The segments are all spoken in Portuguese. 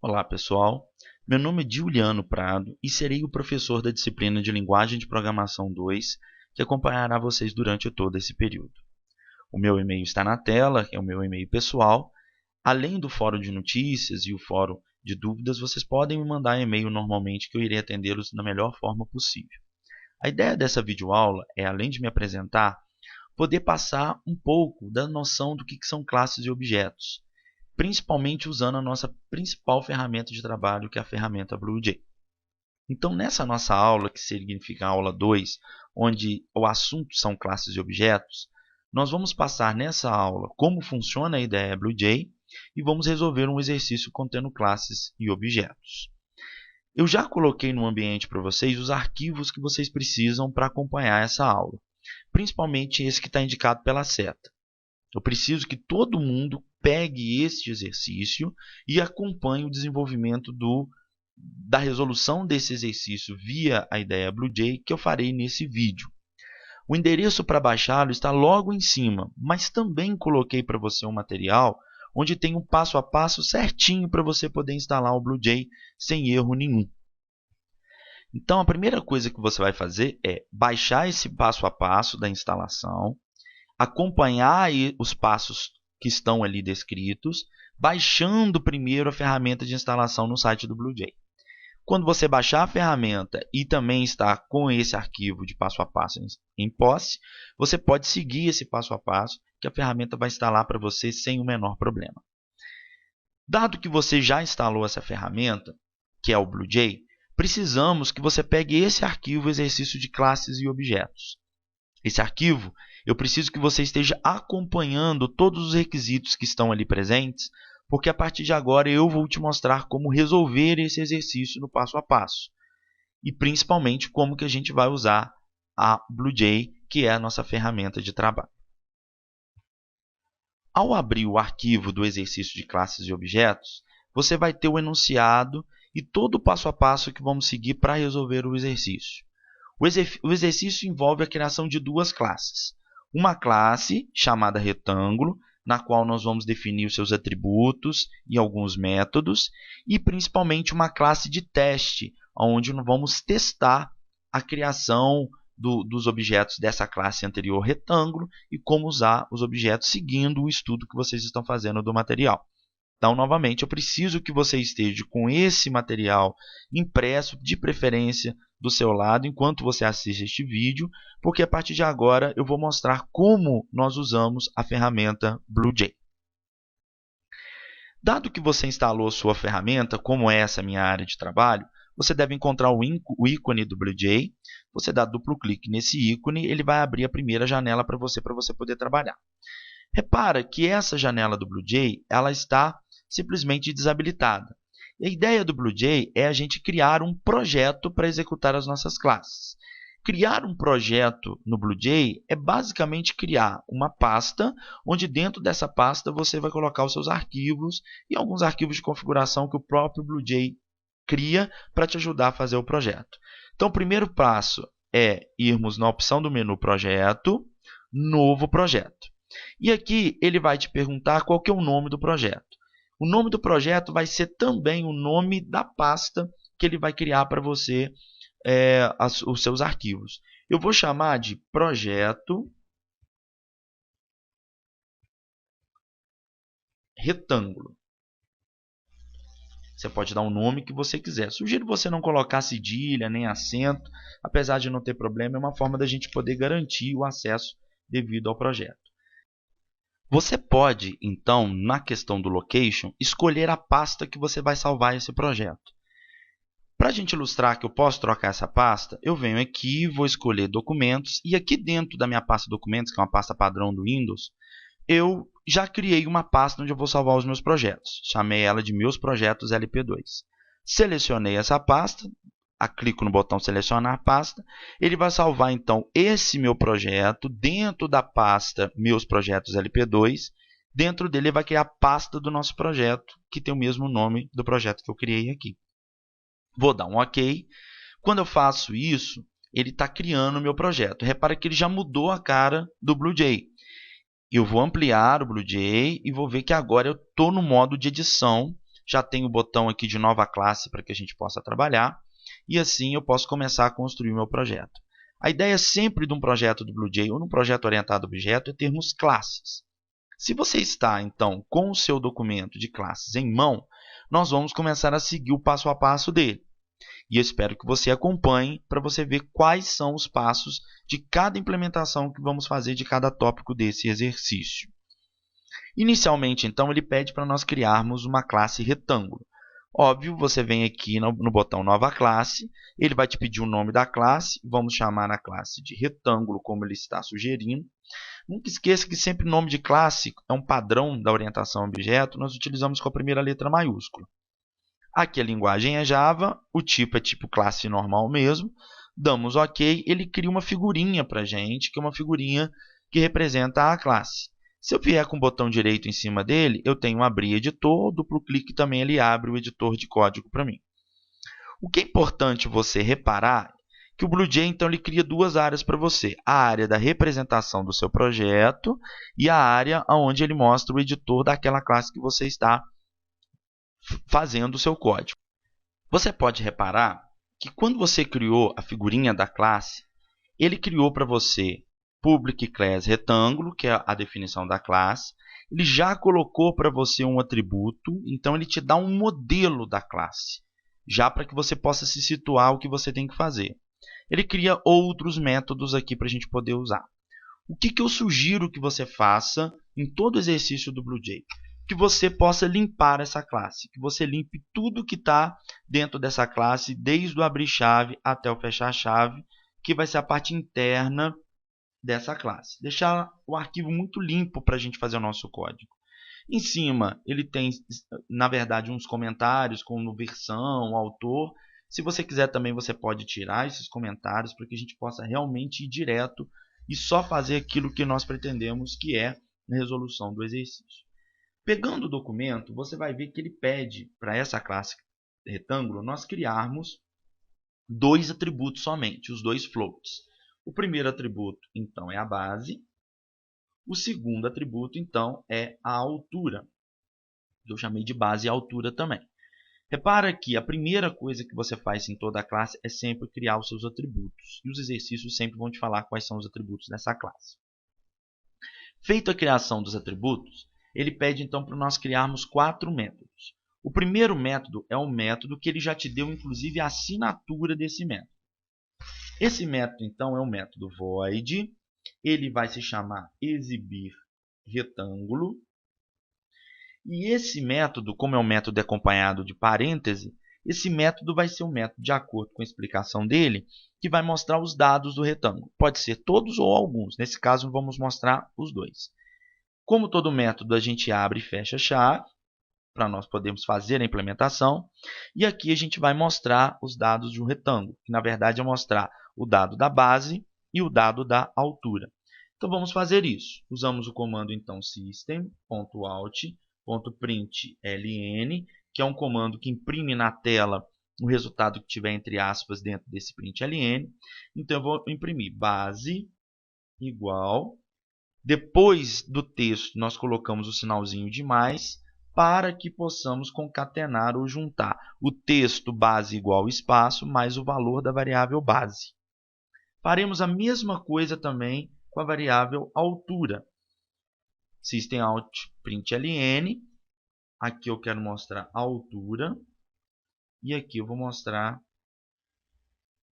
Olá, pessoal. Meu nome é Giuliano Prado e serei o professor da disciplina de Linguagem de Programação 2, que acompanhará vocês durante todo esse período. O meu e-mail está na tela, é o meu e-mail pessoal. Além do fórum de notícias e o fórum de dúvidas, vocês podem me mandar e-mail normalmente, que eu irei atendê-los da melhor forma possível. A ideia dessa videoaula é, além de me apresentar, poder passar um pouco da noção do que são classes e objetos, principalmente usando a nossa principal ferramenta de trabalho, que é a ferramenta BlueJ. Então, nessa nossa aula, que significa a aula 2, onde o assunto são classes e objetos, nós vamos passar nessa aula como funciona a ideia BlueJ e vamos resolver um exercício contendo classes e objetos. Eu já coloquei no ambiente para vocês os arquivos que vocês precisam para acompanhar essa aula, principalmente esse que está indicado pela seta. Eu preciso que todo mundo pegue este exercício e acompanhe o desenvolvimento da resolução desse exercício via a ideia BlueJ, que eu farei nesse vídeo. O endereço para baixá-lo está logo em cima, mas também coloquei para você um material onde tem um passo a passo certinho para você poder instalar o BlueJ sem erro nenhum. Então, a primeira coisa que você vai fazer é baixar esse passo a passo da instalação, acompanhar os passos que estão ali descritos, baixando primeiro a ferramenta de instalação no site do BlueJ. Quando você baixar a ferramenta e também está com esse arquivo de passo a passo em posse, você pode seguir esse passo a passo, que a ferramenta vai instalar para você sem o menor problema. Dado que você já instalou essa ferramenta, que é o BlueJ, precisamos que você pegue esse arquivo exercício de classes e objetos. Esse arquivo, eu preciso que você esteja acompanhando todos os requisitos que estão ali presentes, porque a partir de agora eu vou te mostrar como resolver esse exercício no passo a passo. E principalmente como que a gente vai usar a BlueJ, que é a nossa ferramenta de trabalho. Ao abrir o arquivo do exercício de classes e objetos, você vai ter o enunciado e todo o passo a passo que vamos seguir para resolver o exercício. O exercício envolve a criação de duas classes. Uma classe, chamada retângulo, na qual nós vamos definir os seus atributos e alguns métodos, e principalmente uma classe de teste, onde nós vamos testar a criação dos objetos dessa classe anterior retângulo e como usar os objetos seguindo o estudo que vocês estão fazendo do material. Então, novamente, eu preciso que você esteja com esse material impresso, de preferência do seu lado, enquanto você assiste este vídeo, porque a partir de agora eu vou mostrar como nós usamos a ferramenta BlueJ. Dado que você instalou sua ferramenta, como essa é a minha área de trabalho, você deve encontrar o ícone do BlueJ. Você dá duplo clique nesse ícone, ele vai abrir a primeira janela para você poder trabalhar. Repara que essa janela do BlueJ ela está simplesmente desabilitada. A ideia do BlueJ é a gente criar um projeto para executar as nossas classes. Criar um projeto no BlueJ é basicamente criar uma pasta, onde dentro dessa pasta você vai colocar os seus arquivos e alguns arquivos de configuração que o próprio BlueJ cria para te ajudar a fazer o projeto. Então, o primeiro passo é irmos na opção do menu Projeto, Novo Projeto. E aqui ele vai te perguntar qual que é o nome do projeto. O nome do projeto vai ser também o nome da pasta que ele vai criar para você os seus arquivos. Eu vou chamar de Projeto Retângulo. Você pode dar o nome que você quiser. Sugiro você não colocar cedilha nem acento, apesar de não ter problema, é uma forma da gente poder garantir o acesso devido ao projeto. Você pode, então, na questão do location, escolher a pasta que você vai salvar esse projeto. Para a gente ilustrar que eu posso trocar essa pasta, eu venho aqui, vou escolher documentos, e aqui dentro da minha pasta documentos, que é uma pasta padrão do Windows, eu já criei uma pasta onde eu vou salvar os meus projetos. Chamei ela de Meus Projetos LP2. Selecionei essa pasta, clico no botão Selecionar Pasta, ele vai salvar então esse meu projeto dentro da pasta Meus Projetos LP2. Dentro dele vai criar a pasta do nosso projeto, que tem o mesmo nome do projeto que eu criei aqui. Vou dar um OK. Quando eu faço isso, ele está criando o meu projeto. Repara que ele já mudou a cara do BlueJ. Eu vou ampliar o BlueJ e vou ver que agora eu estou no modo de edição já tem o botão aqui de nova classe para que a gente possa trabalhar, e assim eu posso começar a construir o meu projeto. A ideia sempre de um projeto do BlueJ ou num projeto orientado a objeto é termos classes. Se você está, então, com o seu documento de classes em mão, nós vamos começar a seguir o passo a passo dele. E eu espero que você acompanhe para você ver quais são os passos de cada implementação que vamos fazer de cada tópico desse exercício. Inicialmente, então, ele pede para nós criarmos uma classe retângulo. Óbvio, você vem aqui no botão Nova Classe, ele vai te pedir o nome da classe, vamos chamar a classe de retângulo, como ele está sugerindo. Nunca esqueça que sempre nome de classe é um padrão da orientação a objeto, nós utilizamos com a primeira letra maiúscula. Aqui a linguagem é Java, o tipo é tipo classe normal mesmo, damos OK, ele cria uma figurinha para a gente, que é uma figurinha que representa a classe. Se eu vier com o botão direito em cima dele, eu tenho um abrir editor, duplo clique também ele abre o editor de código para mim. O que é importante você reparar é que o BlueJ então ele cria duas áreas para você, a área da representação do seu projeto e a área onde ele mostra o editor daquela classe que você está fazendo o seu código. Você pode reparar que quando você criou a figurinha da classe, ele criou para você public class retângulo, que é a definição da classe. Ele já colocou para você um atributo, então ele te dá um modelo da classe, já para que você possa se situar o que você tem que fazer. Ele cria outros métodos aqui para a gente poder usar. O que eu sugiro que você faça em todo o exercício do BlueJ? Que você possa limpar essa classe, que você limpe tudo que está dentro dessa classe, desde o abrir chave até o fechar chave, que vai ser a parte interna dessa classe. Deixar o arquivo muito limpo para a gente fazer o nosso código. Em cima, ele tem, na verdade, uns comentários como versão, autor. Se você quiser também, você pode tirar esses comentários para que a gente possa realmente ir direto e só fazer aquilo que nós pretendemos, que é a resolução do exercício. Pegando o documento, você vai ver que ele pede para essa classe retângulo nós criarmos dois atributos somente, os dois floats. O primeiro atributo, então, é a base. O segundo atributo, então, é a altura. Eu chamei de base e altura também. Repara que a primeira coisa que você faz em toda a classe é sempre criar os seus atributos. E os exercícios sempre vão te falar quais são os atributos dessa classe. Feita a criação dos atributos, ele pede, então, para nós criarmos 4 métodos. O primeiro método é um método que ele já te deu, inclusive, a assinatura desse método. Esse método, então, é o método void. Ele vai se chamar exibir retângulo. E esse método, como é um método acompanhado de parêntese, esse método vai ser um método, de acordo com a explicação dele, que vai mostrar os dados do retângulo. Pode ser todos ou alguns. Nesse caso, vamos mostrar os dois. Como todo método, a gente abre e fecha a chave, para nós podermos fazer a implementação. E aqui a gente vai mostrar os dados de um retângulo, que na verdade é mostrar o dado da base e o dado da altura. Então vamos fazer isso. Usamos o comando então system.out.println, que é um comando que imprime na tela o resultado que tiver entre aspas dentro desse println. Então eu vou imprimir base igual. Depois do texto nós colocamos o sinalzinho de mais, para que possamos concatenar ou juntar o texto base igual espaço mais o valor da variável base. Faremos a mesma coisa também com a variável altura. System.out.println. Aqui eu quero mostrar a altura. E aqui eu vou mostrar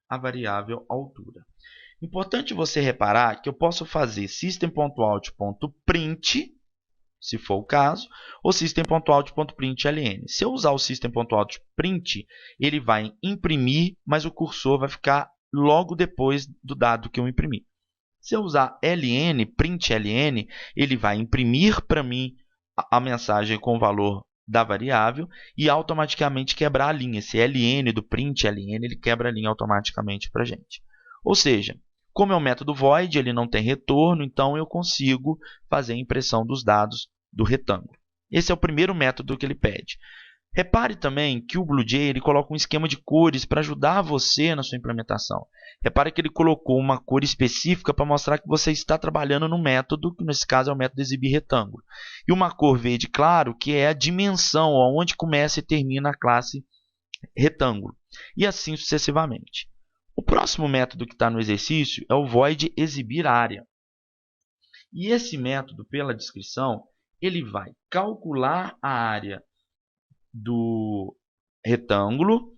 a variável altura. Importante você reparar que eu posso fazer system.out.print, se for o caso, ou system.out.println. Se eu usar o system.out.print, ele vai imprimir, mas o cursor vai ficar logo depois do dado que eu imprimi. Se eu usar println, ele vai imprimir para mim a mensagem com o valor da variável e automaticamente quebrar a linha. Esse ln do println, ele quebra a linha automaticamente para a gente. Ou seja, como é um método void, ele não tem retorno, então eu consigo fazer a impressão dos dados do retângulo. Esse é o primeiro método que ele pede. Repare também que o BlueJ ele coloca um esquema de cores para ajudar você na sua implementação. Repare que ele colocou uma cor específica para mostrar que você está trabalhando no método, que nesse caso é o método exibir retângulo. E uma cor verde claro, que é a dimensão, onde começa e termina a classe retângulo. E assim sucessivamente. O próximo método que está no exercício é o void exibir área. E esse método, pela descrição, ele vai calcular a área do retângulo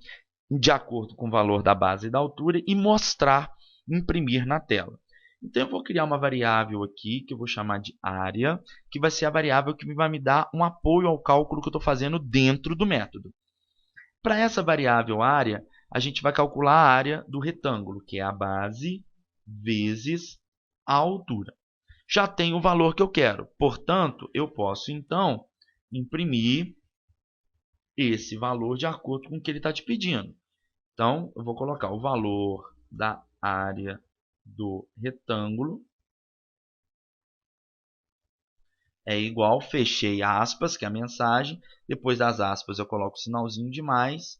de acordo com o valor da base e da altura e mostrar, imprimir na tela. Então, eu vou criar uma variável aqui, que eu vou chamar de área, que vai ser a variável que vai me dar um apoio ao cálculo que eu estou fazendo dentro do método. Para essa variável área, a gente vai calcular a área do retângulo, que é a base vezes a altura. Já tem o valor que eu quero, portanto, eu posso, então, imprimir esse valor de acordo com o que ele está te pedindo. Então, eu vou colocar o valor da área do retângulo é igual, fechei aspas, que é a mensagem, depois das aspas eu coloco o sinalzinho de mais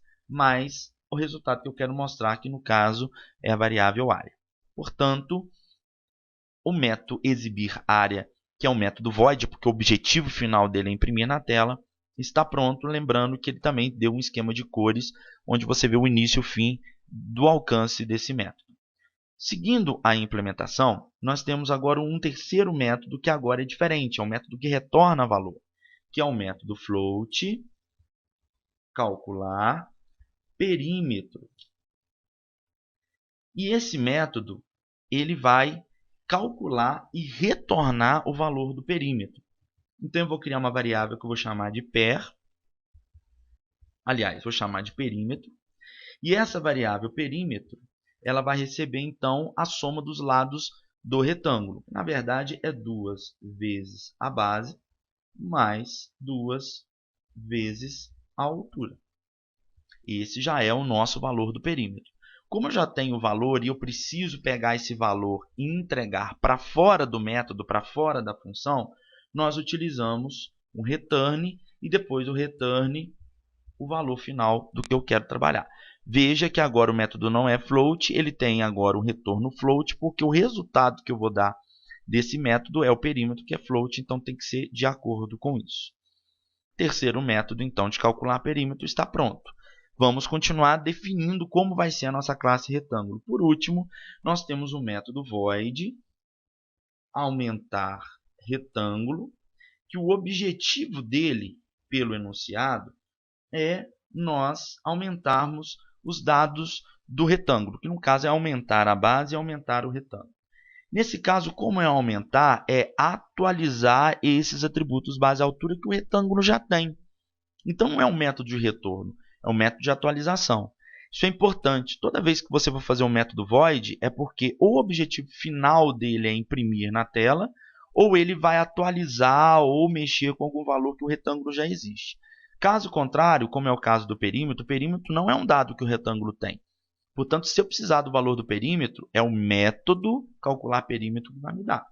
o resultado que eu quero mostrar, que no caso é a variável área. Portanto, o método exibir área, que é um método void, porque o objetivo final dele é imprimir na tela, está pronto, lembrando que ele também deu um esquema de cores, onde você vê o início e o fim do alcance desse método. Seguindo a implementação, nós temos agora um terceiro método que agora é diferente, é um método que retorna valor, que é o método float, calcular, perímetro. E esse método ele vai calcular e retornar o valor do perímetro. Então, eu vou criar uma variável que eu vou chamar de per, aliás, vou chamar de perímetro, e essa variável perímetro ela vai receber, então, a soma dos lados do retângulo. Na verdade, é 2 vezes a base mais 2 vezes a altura. Esse já é o nosso valor do perímetro. Como eu já tenho o valor e eu preciso pegar esse valor e entregar para fora do método, para fora da função, nós utilizamos o return e depois o return o valor final do que eu quero trabalhar. Veja que agora o método não é float, ele tem agora o retorno float, porque o resultado que eu vou dar desse método é o perímetro, que é float, então tem que ser de acordo com isso. Terceiro método, então, de calcular perímetro está pronto. Vamos continuar definindo como vai ser a nossa classe retângulo. Por último, nós temos o método void aumentar retângulo, que o objetivo dele, pelo enunciado, é nós aumentarmos os dados do retângulo, que no caso é aumentar a base e aumentar o retângulo. Nesse caso, como é aumentar? É atualizar esses atributos base e altura que o retângulo já tem. Então, não é um método de retorno, é um método de atualização. Isso é importante. Toda vez que você for fazer um método void, é porque o objetivo final dele é imprimir na tela, ou ele vai atualizar ou mexer com algum valor que o retângulo já existe. Caso contrário, como é o caso do perímetro, o perímetro não é um dado que o retângulo tem. Portanto, se eu precisar do valor do perímetro, é o método calcular perímetro que vai me dar,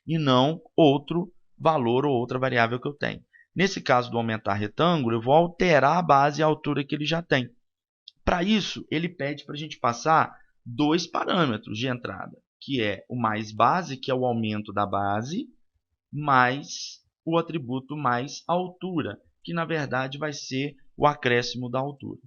e não outro valor ou outra variável que eu tenho. Nesse caso do aumentar retângulo, eu vou alterar a base e a altura que ele já tem. Para isso, ele pede para a gente passar dois parâmetros de entrada, que é o mais base, que é o aumento da base, mais o atributo mais altura, que na verdade vai ser o acréscimo da altura.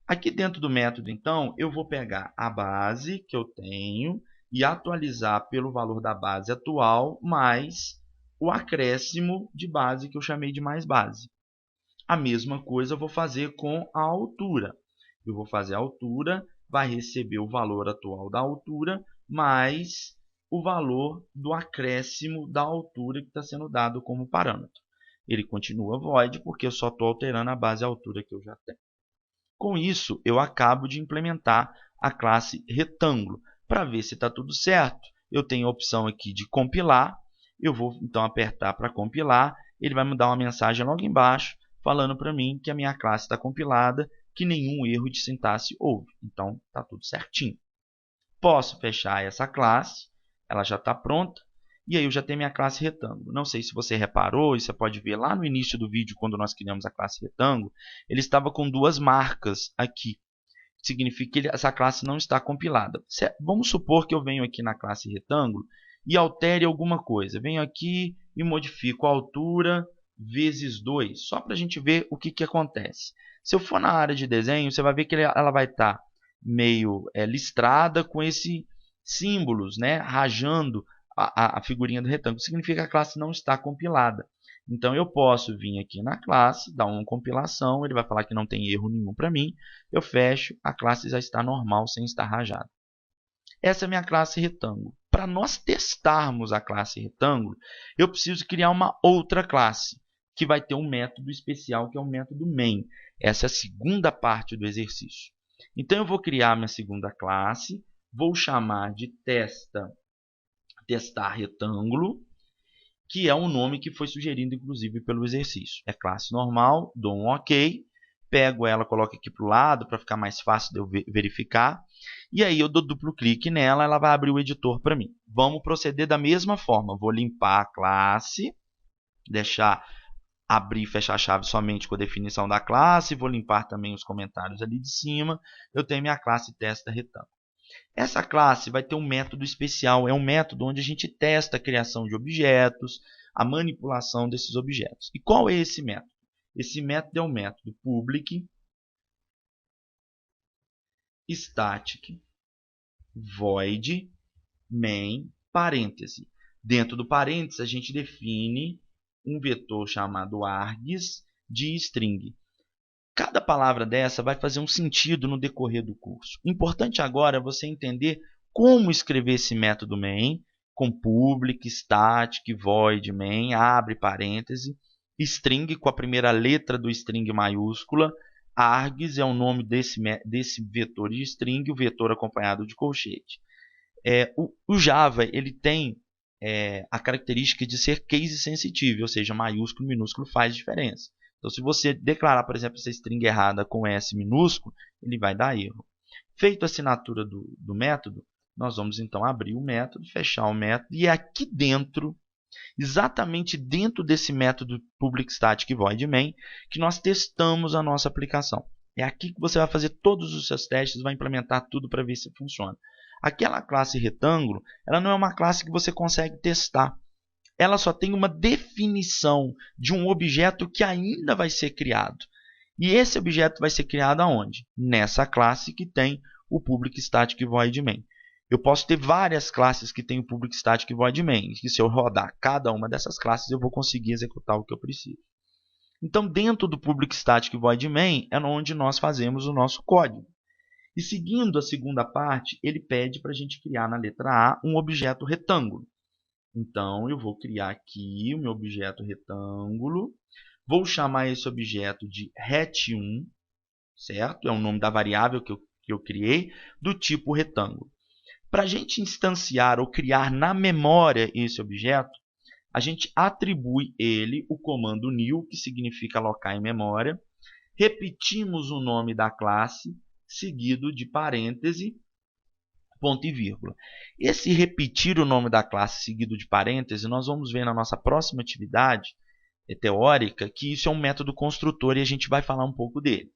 Aqui dentro do método, então, eu vou pegar a base que eu tenho e atualizar pelo valor da base atual, mais o acréscimo de base que eu chamei de mais base. A mesma coisa eu vou fazer com a altura. Eu vou fazer a altura, vai receber o valor atual da altura, mais o valor do acréscimo da altura que está sendo dado como parâmetro. Ele continua void, porque eu só estou alterando a base e a altura que eu já tenho. Com isso, eu acabo de implementar a classe retângulo. Para ver se está tudo certo, eu tenho a opção aqui de compilar. Eu vou então apertar para compilar. Ele vai me dar uma mensagem logo embaixo, falando para mim que a minha classe está compilada, que nenhum erro de sintaxe houve. Então, está tudo certinho. Posso fechar essa classe, ela já está pronta. E aí eu já tenho minha classe retângulo. Não sei se você reparou, e você pode ver lá no início do vídeo, quando nós criamos a classe retângulo, ele estava com duas marcas aqui. Significa que essa classe não está compilada. Vamos supor que eu venho aqui na classe retângulo e altere alguma coisa. Venho aqui e modifico a altura vezes 2, só para a gente ver o que acontece. Se eu for na área de desenho, você vai ver que ela vai estar meio listrada com esses símbolos, né, rajando a figurinha do retângulo. Significa que a classe não está compilada. Então, eu posso vir aqui na classe, dar uma compilação, ele vai falar que não tem erro nenhum para mim, eu fecho, a classe já está normal, sem estar rajada. Essa é a minha classe retângulo. Para nós testarmos a classe retângulo, eu preciso criar uma outra classe, que vai ter um método especial, que é o método main. Essa é a segunda parte do exercício. Então, eu vou criar minha segunda classe, vou chamar de testar retângulo, que é um nome que foi sugerido, inclusive, pelo exercício. É classe normal, dou um OK, pego ela, coloco aqui para o lado, para ficar mais fácil de eu verificar, e aí eu dou duplo clique nela, ela vai abrir o editor para mim. Vamos proceder da mesma forma. Vou limpar a classe, deixar abrir e fechar a chave somente com a definição da classe, vou limpar também os comentários ali de cima, eu tenho minha classe testa retângulo. Essa classe vai ter um método especial, é um método onde a gente testa a criação de objetos, a manipulação desses objetos. E qual é esse método? Esse método é o método public static void main parêntese. Dentro do parêntese, a gente define um vetor chamado args de string. Cada palavra dessa vai fazer um sentido no decorrer do curso. O importante agora é você entender como escrever esse método main, com public, static, void, main, abre parêntese, string com a primeira letra do string maiúscula, args é o nome desse vetor de string, o vetor acompanhado de colchete. O Java ele tem a característica de ser case sensitive, ou seja, maiúsculo e minúsculo faz diferença. Então, se você declarar, por exemplo, essa string errada com S minúsculo, ele vai dar erro. Feito a assinatura do método, nós vamos então abrir o método, fechar o método, e é aqui dentro, exatamente dentro desse método public static void main, que nós testamos a nossa aplicação. É aqui que você vai fazer todos os seus testes, vai implementar tudo para ver se funciona. Aquela classe retângulo, ela não é uma classe que você consegue testar. Ela só tem uma definição de um objeto que ainda vai ser criado. E esse objeto vai ser criado aonde? Nessa classe que tem o public static void main. Eu posso ter várias classes que têm o public static void main. E se eu rodar cada uma dessas classes, eu vou conseguir executar o que eu preciso. Então, dentro do public static void main é onde nós fazemos o nosso código. E seguindo a segunda parte, ele pede para a gente criar na letra A um objeto retângulo. Então, eu vou criar aqui o meu objeto retângulo. Vou chamar esse objeto de ret1, certo? É o nome da variável que eu criei, do tipo retângulo. Para a gente instanciar ou criar na memória esse objeto, a gente atribui ele o comando new, que significa alocar em memória. Repetimos o nome da classe, seguido de parêntese, ponto e vírgula. Esse repetir o nome da classe seguido de parêntese, nós vamos ver na nossa próxima atividade teórica que isso é um método construtor e a gente vai falar um pouco dele.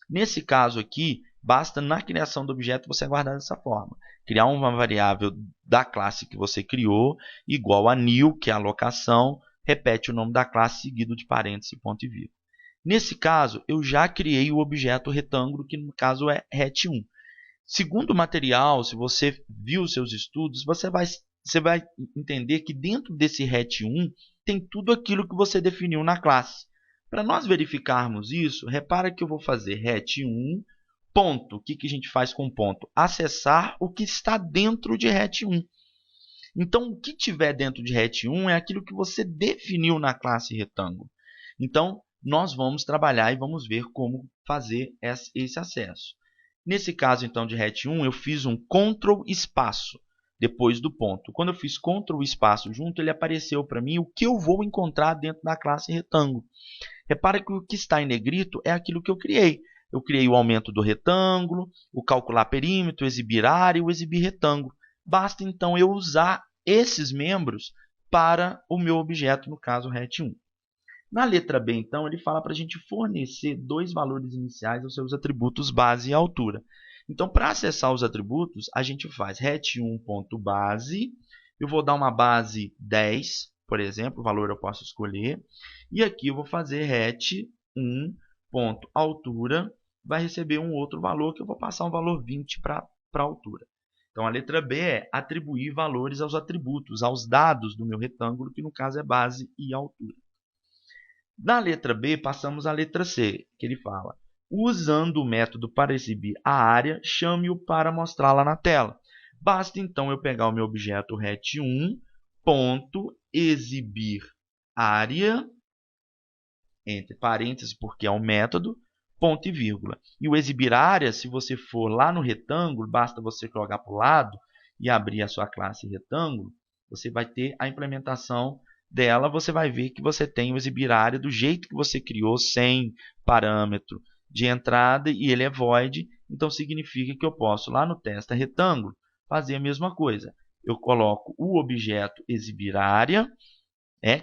Nesse caso aqui, basta na criação do objeto você guardar dessa forma. Criar uma variável da classe que você criou, igual a new, que é a alocação, repete o nome da classe seguido de parêntese, ponto e vírgula. Nesse caso, eu já criei o objeto retângulo, que no caso é ret1. Segundo o material, se você viu os seus estudos, você vai entender que dentro desse ret1 tem tudo aquilo que você definiu na classe. Para nós verificarmos isso, repara que eu vou fazer ret1, ponto. O que a gente faz com ponto? Acessar o que está dentro de ret1. Então, o que tiver dentro de ret1 é aquilo que você definiu na classe retângulo. Então, nós vamos trabalhar e vamos ver como fazer esse acesso. Nesse caso, então, de ret1, eu fiz um Ctrl espaço depois do ponto. Quando eu fiz Ctrl espaço junto, ele apareceu para mim o que eu vou encontrar dentro da classe retângulo. Repara que o que está em negrito é aquilo que eu criei. Eu criei o aumento do retângulo, o calcular perímetro, o exibir área e o exibir retângulo. Basta, então, eu usar esses membros para o meu objeto, no caso, RET1. Na letra B, então, ele fala para a gente fornecer dois valores iniciais aos seus atributos base e altura. Então, para acessar os atributos, a gente faz ret1.base, eu vou dar uma base 10, por exemplo, o valor eu posso escolher, e aqui eu vou fazer ret1.altura, vai receber um outro valor, que eu vou passar um valor 20 para a altura. Então, a letra B é atribuir valores aos atributos, aos dados do meu retângulo, que no caso é base e altura. Na letra B, passamos à letra C, que ele fala: usando o método para exibir a área, chame-o para mostrá-la na tela. Basta então eu pegar o meu objeto ret1, ponto, exibir área, entre parênteses, porque é um método, ponto e vírgula. E o exibir área, se você for lá no retângulo, basta você jogar para o lado e abrir a sua classe retângulo, você vai ter a implementação dela, você vai ver que você tem o exibir área do jeito que você criou, sem parâmetro de entrada, e ele é void, então significa que eu posso, lá no testa retângulo, fazer a mesma coisa. Eu coloco o objeto exibir área,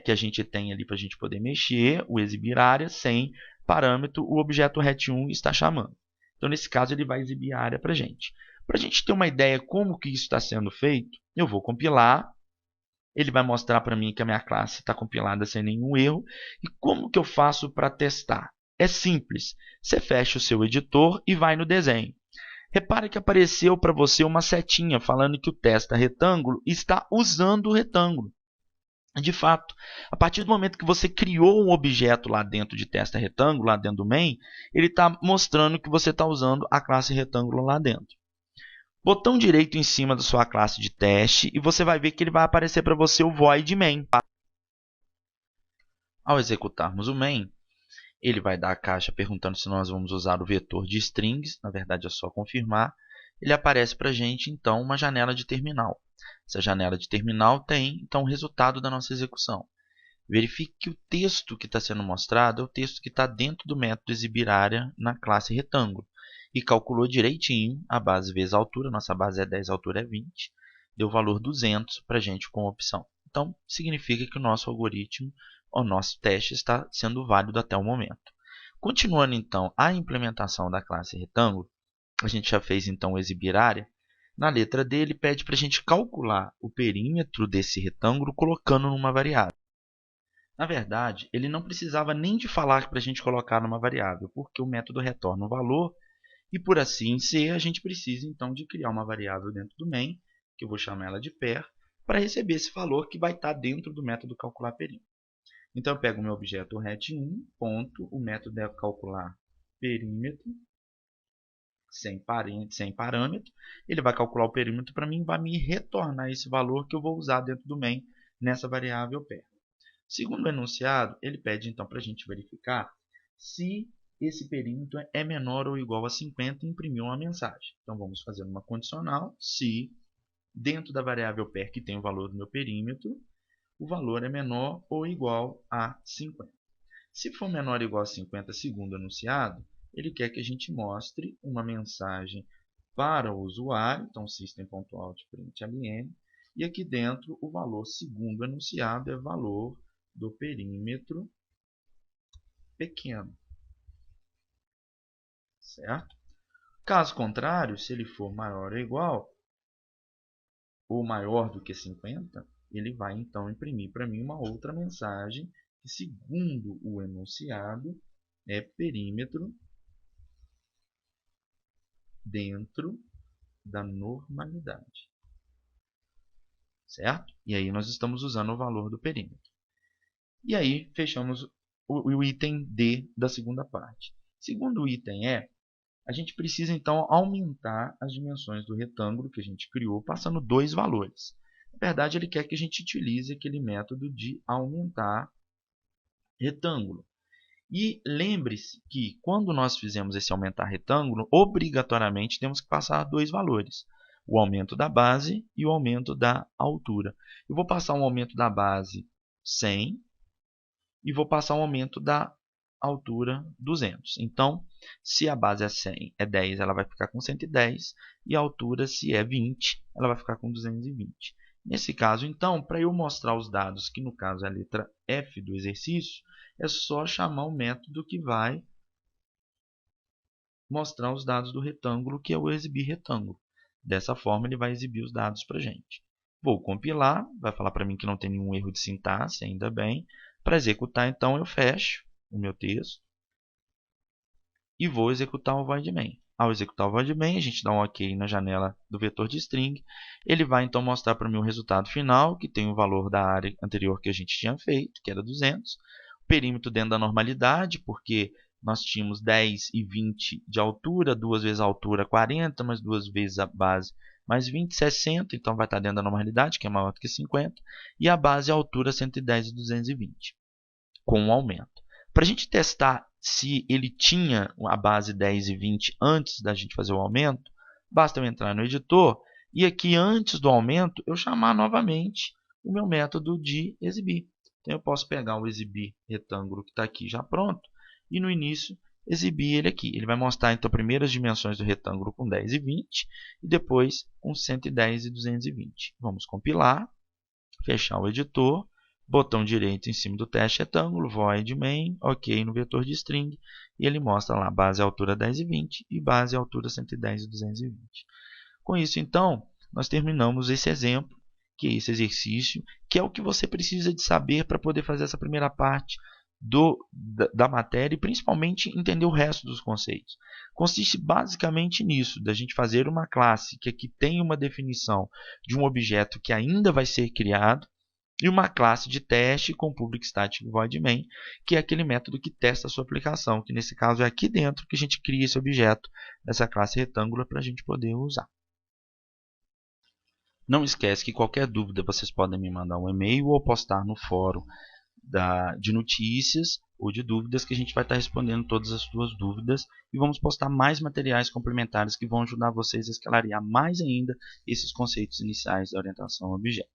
que a gente tem ali para a gente poder mexer, o exibir área, sem parâmetro, o objeto ret1 está chamando. Então, nesse caso, ele vai exibir a área para a gente. Para a gente ter uma ideia como que isso está sendo feito, eu vou compilar. Ele vai mostrar para mim que a minha classe está compilada sem nenhum erro. E como que eu faço para testar? É simples. Você fecha o seu editor e vai no desenho. Repare que apareceu para você uma setinha falando que o testa retângulo está usando o retângulo. De fato, a partir do momento que você criou um objeto lá dentro de testa retângulo, lá dentro do main, ele está mostrando que você está usando a classe retângulo lá dentro. Botão direito em cima da sua classe de teste e você vai ver que ele vai aparecer para você o void main. Ao executarmos o main, ele vai dar a caixa perguntando se nós vamos usar o vetor de strings. Na verdade, é só confirmar. Ele aparece para a gente, então, uma janela de terminal. Essa janela de terminal tem, então, o resultado da nossa execução. Verifique que o texto que está sendo mostrado é o texto que está dentro do método exibir área na classe retângulo. E calculou direitinho a base vezes a altura. Nossa base é 10, a altura é 20. Deu o valor 200 para a gente como opção. Então, significa que o nosso algoritmo, o nosso teste está sendo válido até o momento. Continuando, então, a implementação da classe retângulo, a gente já fez, então, o exibir área. Na letra D, ele pede para a gente calcular o perímetro desse retângulo colocando numa variável. Na verdade, ele não precisava nem de falar para a gente colocar numa variável, porque o método retorna um valor, e por assim ser, a gente precisa então de criar uma variável dentro do main, que eu vou chamar ela de pair, para receber esse valor que vai estar dentro do método calcular perímetro. Então, eu pego o meu objeto ret1, ponto, o método é calcular perímetro, sem parâmetro, ele vai calcular o perímetro para mim e vai me retornar esse valor que eu vou usar dentro do main nessa variável pair. Segundo o enunciado, ele pede então para a gente verificar se esse perímetro é menor ou igual a 50 e imprimir uma mensagem. Então, vamos fazer uma condicional se, dentro da variável pair que tem o valor do meu perímetro, o valor é menor ou igual a 50. Se for menor ou igual a 50, segundo o enunciado, ele quer que a gente mostre uma mensagem para o usuário, então system.out.println, e aqui dentro o valor, segundo o enunciado, é valor do perímetro pequeno, certo? Caso contrário, se ele for maior ou igual, ou maior do que 50, ele vai então imprimir para mim uma outra mensagem que, segundo o enunciado, é perímetro dentro da normalidade, certo? E aí nós estamos usando o valor do perímetro. E aí fechamos o item D da segunda parte. Segundo o item E, a gente precisa então aumentar as dimensões do retângulo que a gente criou, passando dois valores. Na verdade, ele quer que a gente utilize aquele método de aumentar retângulo. E lembre-se que quando nós fizemos esse aumentar retângulo, obrigatoriamente temos que passar dois valores. O aumento da base e o aumento da altura. Eu vou passar um aumento da base 100 e vou passar um aumento da altura 200. Então, se a base é 10, ela vai ficar com 110, e a altura, se é 20, ela vai ficar com 220. Nesse caso, então, para eu mostrar os dados, que no caso é a letra F do exercício, é só chamar o método que vai mostrar os dados do retângulo, que é o exibir retângulo. Dessa forma, ele vai exibir os dados para a gente. Vou compilar, vai falar para mim que não tem nenhum erro de sintaxe, ainda bem. Para executar, então, eu fecho o meu texto e vou executar o void main. Ao executar o void main, a gente dá um OK na janela do vetor de string. Ele vai então mostrar para mim o resultado final, que tem o valor da área anterior que a gente tinha feito, que era 200. O perímetro dentro da normalidade, porque nós tínhamos 10 e 20 de altura, duas vezes a altura 40, mais duas vezes a base mais 20, 60, então vai estar dentro da normalidade, que é maior do que 50, e a base a altura 110 e 220, com um aumento. Para a gente testar se ele tinha a base 10 e 20 antes da gente fazer o aumento, basta eu entrar no editor e aqui antes do aumento eu chamar novamente o meu método de exibir. Então eu posso pegar o exibir retângulo que está aqui já pronto e no início exibir ele aqui. Ele vai mostrar então primeiro as dimensões do retângulo com 10 e 20 e depois com 110 e 220. Vamos compilar, fechar o editor. Botão direito em cima do teste retângulo, void main, OK no vetor de string, e ele mostra lá base altura 10 e 20 e base altura 110 e 220. Com isso, então, nós terminamos esse exemplo, que é esse exercício, que é o que você precisa de saber para poder fazer essa primeira parte da matéria e principalmente entender o resto dos conceitos. Consiste basicamente nisso, da gente fazer uma classe que aqui tem uma definição de um objeto que ainda vai ser criado, e uma classe de teste com public static void main, que é aquele método que testa a sua aplicação, que nesse caso é aqui dentro que a gente cria esse objeto dessa classe retângulo para a gente poder usar. Não esquece que qualquer dúvida vocês podem me mandar um e-mail ou postar no fórum de notícias ou de dúvidas, que a gente vai estar respondendo todas as suas dúvidas e vamos postar mais materiais complementares que vão ajudar vocês a esclarear mais ainda esses conceitos iniciais da orientação a objeto.